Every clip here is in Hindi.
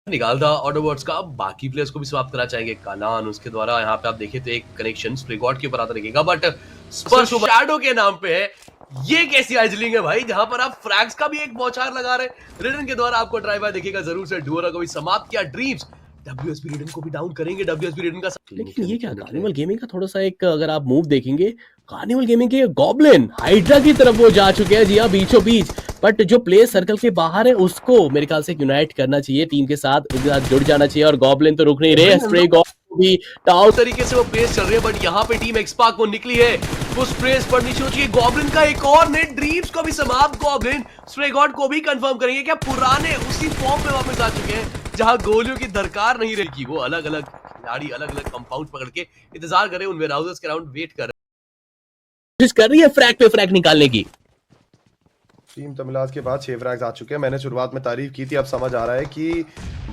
निकालता ऑटोबॉट्स का, बाकी प्लेयर्स को भी समाप्त करा चाहेंगे कालान, उसके द्वारा यहाँ पे आप देखें तो एक कनेक्शन स्प्रेगॉड के ऊपर आता दिखेगा, बट स्पर्श शैडो के नाम पे है। ये कैसी आइजलिंग है भाई, जहां पर आप फ्रैग्स का भी एक बौछार लगा रहे हैं। रिडन के द्वारा आपको ट्राई बाय दिखेगा जरूर से, डुओरा को भी समाप्त किया। ड्रीम्स डब्ल्यूएसपी रिडन को भी डाउन करेंगे, डब्ल्यूएसपी रिडन का। लेकिन ये क्या कार्निवल गेमिंग का थोड़ा सा एक अगर आप मूव देखेंगे, कार्निवल गेमिंग के गॉब्लिन हाइड्रा की तरफ वो जा चुके हैं, जी हाँ बीचों बीच। बट जो प्लेयर सर्कल के बाहर है उसको मेरे ख्याल से यूनाइट करना चाहिए, टीम के साथ जुड़ जाना चाहिए, और गॉब्लिन तो रुक नहीं रहे। स्प्रे भी टाउ तरीके से वो पेस चल रही है, बट यहाँ पे टीम एक्सपार्क वो निकली है, वो स्प्रेस पड़नी चाहिए। गॉब्लिन का एक और नेट, ड्रीम्स को भी समाप्त। गॉब्लिन स्प्रे गॉड को भी कंफर्म करेंगे, क्या पुराने उसी फॉर्म में वापस आ चुके हैं जहां गोलियों की दरकार नहीं रहेगी। वो अलग अलग खिलाड़ी अलग अलग कंपाउंड पकड़ के इंतजार कर रहे हैं, उन वेयरहाउसेस के अराउंड वेट कर रही है फ्रैग पे फ्रैग निकालने की। टीम तमिलाज के बाद 6 फ्रैग्स आ चुके हैं। मैंने शुरुआत में तारीफ की थी, अब समझ आ रहा है कि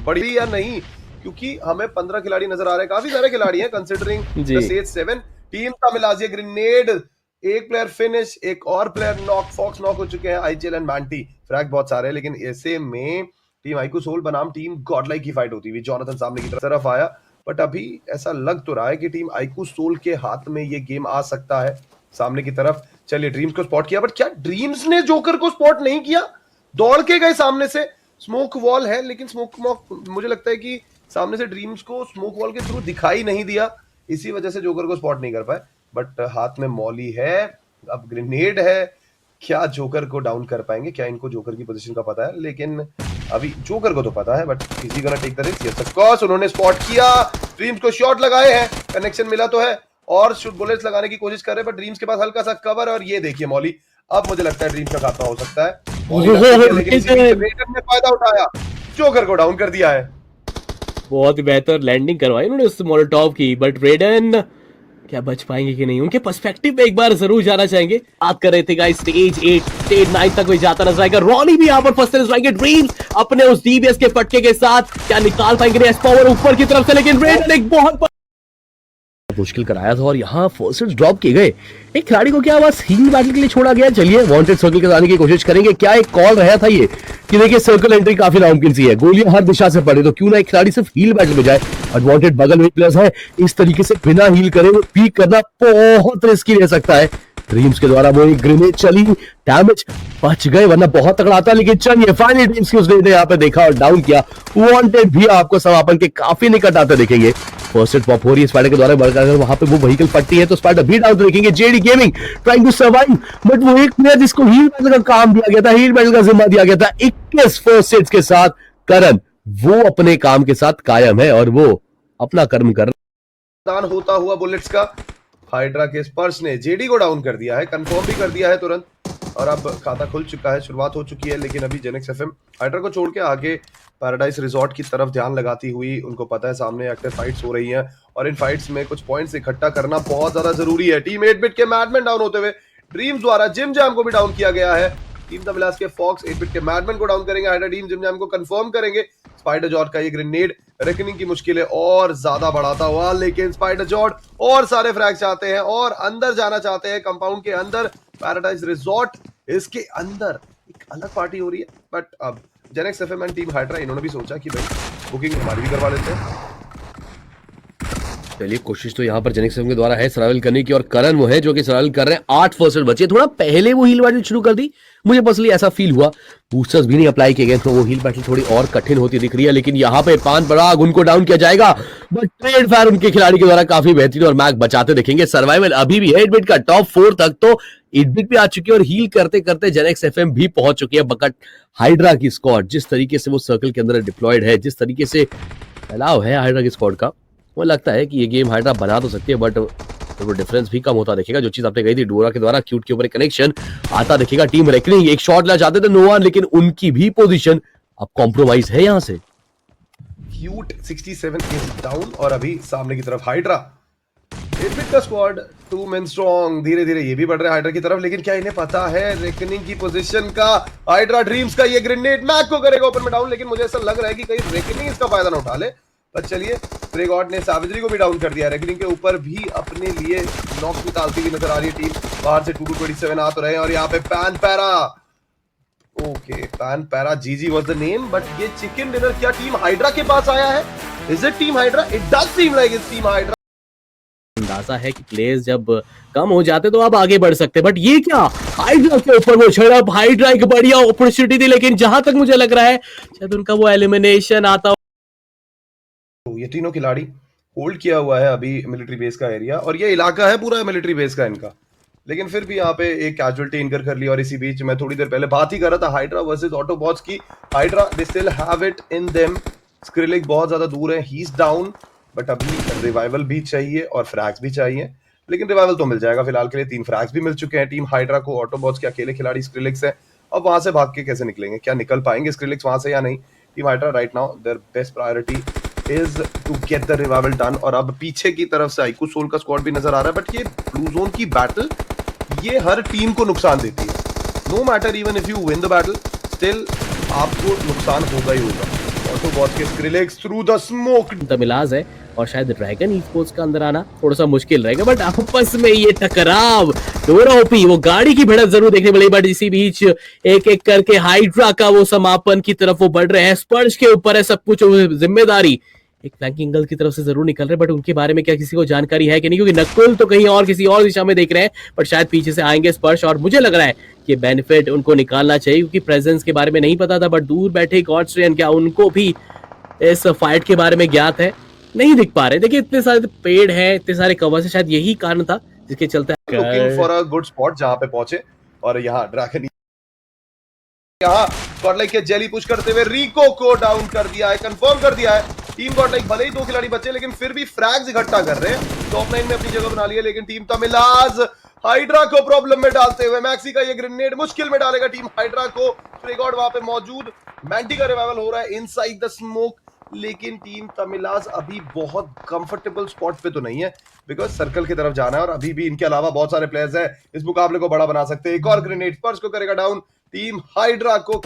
बड़ी या नहीं, क्योंकि हमें 15 खिलाड़ी नजर आ रहे हैं, काफी सारे खिलाड़ी हैं कंसीडरिंग द स्टेज 7। टीम तमिलाज, ये ग्रेनेड, एक प्लेयर फिनिश, एक और प्लेयर नॉक, फॉक्स नॉक हो चुके हैं, आईजीएल एंड मैंटी। फ्रैग बहुत सारे हैं, लेकिन ऐसे में टीम आईकू सोल बनाम टीम गॉडलाइक की फाइट होती हुई। जॉनथन सामने की तरफ आया, बट अभी ऐसा लग तो रहा है कि टीम आईकू सोल के हाथ में ये गेम आ सकता है सामने की तरफ। चलिए, ड्रीम्स को स्पॉट किया, बट क्या ड्रीम्स ने जोकर को स्पॉट नहीं किया? दौड़ के गए सामने से, स्मोक वॉल है, लेकिन स्मोक मुझे लगता है कि सामने से ड्रीम्स को स्मोक वॉल के थ्रू दिखाई नहीं दिया, इसी वजह से जोकर को स्पॉट नहीं कर पाए। बट हाथ में मॉली है, अब ग्रेनेड है, क्या जोकर को डाउन कर पाएंगे? क्या इनको जोकर की पोजीशन का पता है? लेकिन अभी जोकर को तो पता है, बट किसी को ना take the risk. Yes of course, उन्होंने स्पॉट किया, ड्रीम्स को शॉट लगाए हैं, कनेक्शन मिला तो है, और शूट बुलेट्स लगाने की कोशिश कर रहे हैं, पर ड्रीम्स के पास हल्का सा कवर, और ये देखिए मॉली। अब मुझे लगता है ड्रीम्स का खाता हो सकता है, लेकिन ने फायदा उठाया, जोकर को डाउन कर दिया है। बहुत ही बेहतर लैंडिंग करवाई उन्होंने उस मोलोटॉव की, बट रेडन क्या बच पाएंगे कि नहीं, उनके पर्सपेक्टिव में एक बार जरूर जाना चाहेंगे। बात कर रहे थे गाइस, स्टेज 8 स्टेज 9 तक कोई जाता नजर आएगा। रॉनी भी यहाँ पर फंसते नजर आएंगे। ड्रीम्स अपने उस डीबीएस के पटके के साथ क्या निकाल पाएंगे एस पावर ऊपर की तरफ से, लेकिन रेडन एक बहुत मुश्किल कराया था, और यहाँ फर्स्ट ड्रॉप किए गए। एक खिलाड़ी को क्या बस हील बैटल के लिए छोड़ा गया। चलिए वांटेड सर्कल के जाने की कोशिश करेंगे। क्या एक कॉल रहा था ये कि देखिए सर्कल एंट्री काफी नामुमकिन सी है, गोलियां हर दिशा से पड़े, तो क्यों ना एक खिलाड़ी सिर्फ हील बैटल में जाए। एडवांटेज बगल में प्लेयर्स है, इस तरीके से बिना हील करे वो पीक करना बहुत रिस्की रह सकता है। ड्रीम्स के द्वारा वो एक ग्रेनेड चली, डैमेज बच गए, वरना बहुत तगड़ा आता। लेकिन चलिए फाइनली ड्रीम्स की उसने यहाँ पे देखा और डाउन किया। वांटेड भी आपको समापन के काफी निकट आते देखेंगे। फर्स्ट एड पॉप हो रही है स्पाइडर के द्वारा, बढ़कर वहां पे वो व्हीकल पट्टी है, तो स्पाइडर भी डाउन देखेंगे। JD gaming trying to survive, but वो एक प्लेयर जिसको हील बैटल का काम दिया गया था, हील बैटल का जिम्मा दिया गया था 21 फर्स्ट एड्स के साथ, करण वो अपने काम के साथ कायम है और वो अपना कर्म कर दान होता हुआ बुलेट्स का। हाइड्रा के स्पर्श ने जेडी को डाउन कर दिया है, कंफर्म भी कर दिया है तुरंत, और अब खाता खुल चुका है, शुरुआत हो चुकी है। लेकिन अभी जेनेक्स एफएम हाइड्रा को छोड़ के आगे पैराडाइज रिजॉर्ट की तरफ ध्यान लगाती हुई, उनको पता है सामने एक्टिव फाइट्स हो रही हैं, और इन फाइट्स में कुछ पॉइंट्स इकट्ठा करना बहुत ज्यादा जरूरी है। टीम 8-बिट के मैडमैन डाउन होते हुए ड्रीम्स द्वारा जिम जैम को भी डाउन किया गया है। टीम तमिलास के फॉक्स 8-बिट के मैडमैन को डाउन करेंगे, हाइड्रा टीम जिम जैम को कंफर्म करेंगे। स्पाइडर जॉर्ड का ये ग्रेनेड रेकनिंग की मुश्किलें और ज्यादा बढ़ाता हुआ, लेकिन स्पाइडर जॉर्ड और सारे फ्रैग चाहते हैं और अंदर जाना चाहते हैं कंपाउंड के अंदर। पैराडाइज रिजॉर्ट इसके अंदर एक अलग पार्टी हो रही है, बट अब Genex FM and team Hydra इन्होंने भी सोचा कि भाई बुकिंग हमारी भी करवा लेते हैं। चलिए कोशिश तो यहाँ पर जेनेक्स एफएम के द्वारा है सर्वाइवल करने की, और करण वो है जो कि सर्वाइवल कर रहे हैं। 8 फर्स्ट एड बचे, थोड़ा पहले वो हील बैटल शुरू कर दी, मुझे पर्सनली ऐसा फील हुआ। बूस्टर्स भी नहीं अप्लाई किए गए, तो वो हील बैटल थोड़ी और कठिन होती दिख रही है। लेकिन यहाँ पे पान पराग उनको डाउन किया जाएगा, बट ट्रेड फायर उनके खिलाड़ी के द्वारा काफी बेहतरीन और मैक बचाते दिखेंगे। सर्वाइवल अभी भी 8-बिट का टॉप 4 तक तो 8-बिट भी आ चुकी है, और हील करते करते जेनेक्स एफएम भी पहुंच चुकी है। बकट हाइड्रा की स्क्वाड जिस तरीके से वो सर्कल के अंदर डिप्लॉयड है, जिस तरीके से फैलाव है हाइड्रा की स्क्वाड का, वो लगता है कि ये गेम हाइड्रा बना तो सकती है, बट वो डिफरेंस भी कम होता दिखेगा। जो चीज आपने कही थी डोरा के द्वारा क्यूट के ऊपर कनेक्शन आता दिखेगा। टीम रेकनिंग एक शॉट लेना चाहते थे नोवान, लेकिन उनकी भी पोजीशन अब कॉम्प्रोमाइज है यहां से। क्यूट 67 इज डाउन, और अभी सामने की तरफ हाइड्रा 8-बिट का स्क्वाड 2 men स्ट्रॉन्ग, धीरे धीरे ये भी बढ़ रहा है हाइड्रा की तरफ। लेकिन क्या इन्हें पता है रेकनिंग की पोजीशन का? हाइड्रा ड्रीम्स का ये ग्रेनेड मैक को करेगा ओपन में डाउन, लेकिन मुझे ऐसा लग रहा है कि कहीं रेकनिंग इसका फायदा ना उठा ले। पर चलिए, स्प्रे गॉड ने सावित्री को भी डाउन कर दिया। रेकनिंग के ऊपर भी अपने लिए नॉक्स निकालती हुई नजर आ रही है टीम। बाहर से 2227 आ तो रहे हैं, और यहाँ पे pan para okay, pan para जीजी वाज द नेम, बट ये चिकन डिनर क्या टीम हाइड्रा के पास आया है? Is it team hydra? It does seem like its team hydra. अंदाजा है कि प्लेयर्स जब कम हो जाते तो आप आगे बढ़ सकते, बट ये क्या, हाइड्रा के ऊपर वो झड़प, हाइड्रा एक बढ़िया अपॉर्चुनिटी थी, लेकिन जहां तक मुझे लग रहा है शायद उनका वो एलिमिनेशन आता। तो ये तीनों खिलाड़ी होल्ड किया हुआ है अभी मिलिट्री बेस का एरिया, और ये इलाका है पूरा मिलिट्री बेस का इनका, लेकिन फिर भी यहाँ पे एक कैजुअलिटी इनकर कर ली। और इसी बीच मैं थोड़ी देर पहले बात ही कर रहा था हाइड्रा वर्सेस ऑटोबॉट्स की। Hydra they still have it in them, स्क्रिलिक बहुत ज्यादा दूर है, ही इज डाउन, बट अभी रिवाइवल भी चाहिए और फ्रैग्स भी चाहिए, लेकिन रिवाइवल तो मिल जाएगा फिलहाल के लिए। 3 फ्रैग्स भी मिल चुके हैं टीम हाइड्रा को। ऑटोबॉट्स के अकेले खिलाड़ी स्क्रिलिक्स है, अब वहां से भाग के कैसे निकलेंगे, क्या निकल पाएंगे स्क्रिलिक्स वहां से या नहीं? Team Hydra right now their best priority is to get the revival done. और अब पीछे की तरफ से आईकू सोल का स्क्वाड भी नजर आ रहा है, बट ये ब्लू जोन की बैटल ये हर टीम को नुकसान देती है। No matter even if you win the battle, still आपको नुकसान होगा ही होगा। ऑटोबॉट्स के स्क्रिलेक्स थ्रू द स्मोक, तमिलाज है और शायद ड्रैगन ई-स्पोर्ट्स का अंदर आना थोड़ा सा मुश्किल रहेगा, बट आपस में ये टकराव, डोरा ओपी, वो गाड़ी की भिड़ंत जरूर देखने मिलेगी, बट इसी बीच एक एक करके हाइड्रा का वो समापन की तरफ वो बढ़ रहे हैं। स्पर्श के ऊपर है सब कुछ, जिम्मेदारी एक फ्लैंकिंग एंगल की तरफ से जरूर निकल रहे हैं, बट उनके बारे में क्या किसी को जानकारी है कि नहीं, क्योंकि नकुल तो कहीं और किसी और दिशा में देख रहे हैं, बट शायद पीछे से आएंगे स्पर्श, और मुझे लग रहा है कि बेनिफिट उनको निकालना चाहिए, क्योंकि प्रेजेंस के बारे में नहीं पता था, बट दूर बैठे गॉडस्ट्रेन क्या उनको भी इस फाइट के बारे में ज्ञात है? नहीं दिख पा रहे। देखिए इतने सारे पेड़ हैं, इतने सारे कवर से, शायद यही कारण था जिसके चलते looking for a good spot जहां पे पहुंचे। और यहाँ ड्रैगन यहाँ गॉडलाइक के जेली पुश करते हुए रिको को डाउन कर दिया है, कंफर्म कर दिया है। टीम गॉडलाइक भले ही 2 खिलाड़ी बचे, लेकिन फिर भी फ्रैग्स इकट्ठा कर रहे हैं, टॉप 9 में अपनी जगह बना लिया। लेकिन टीम तमिलाज हाइड्रा को प्रॉब्लम में डालते हुए, मैक्सी का ये ग्रेनेड मुश्किल में डालेगा टीम हाइड्रा को। फ्रेगॉड वहां पे मौजूद, मैंटी का रिवाइवल हो रहा है इनसाइड द स्मोक, लेकिन टीम तमिलाज अभी बहुत कंफर्टेबल स्पॉट पे तो नहीं है, बिकॉज सर्कल की तरफ जाना है, और अभी भी इनके अलावा बहुत सारे प्लेयर्स हैं इस मुकाबले को बड़ा बना सकते हैं। एक और ग्रेनेड स्पर्श को करेगा डाउन, टीम हाइड्रा को